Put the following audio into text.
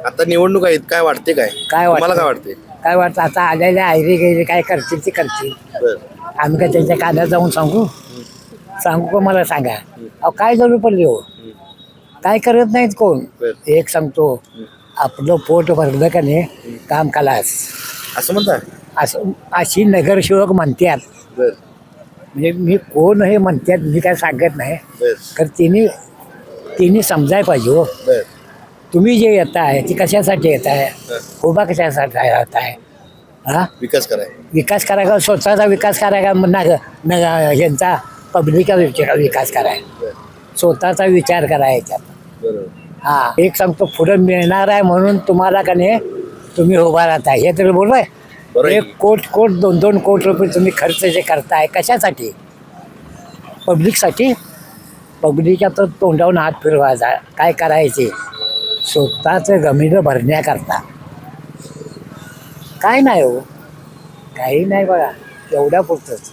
आता निवडणूक आहेत, काय वाटते काय काय तुम्हाला काय वाटतं? वाटते? काय वाटतं आता आलेल्या आयरी गैरी काय करतील ते करतील. बर आम्ही काय त्यांच्या कानात जाऊन सांगू का मला सांगा. अहो काय जरूर पडली हो, काय करत नाहीत कोण. बर एक सांगतो, आपलं पोट भरलं का नाही काम खलास, असं म्हणता. असं अशी नगरसेवक म्हणतात. बर म्हणजे मी कोण हे म्हणतात मी काय सांगत नाही, बर तर तिने तिने समजायला पाहिजे हो. बर तुम्ही जे येत आहे ती कशासाठी येत आहे, उभा कशासाठी येत आहे. हा विकास कराय. विकास करायचा, स्वतःचा विकास करायचा, ह्यांचा पब्लिकचा विकास करायचा, बर स्वतःचा विचार करायचा. बरोबर. हा एक सांगतो, पुढे मिळणार आहे म्हणून तुम्हाला का नाही तुम्ही उभा राहताय, हे तर बरोबर आहे. बरोबर आहे. 1 कोट 2 कोट रुपये तुम्ही खर्च जे करताय कशासाठी, पब्लिकसाठी. पब्लिकच्या तर तोंडावून हात फिरवायचा, काय करायचे स्वतःचं गमिलं भरण्याकरता. काय नाही हो, काही नाही बघा, एवढ्या पुरतंच.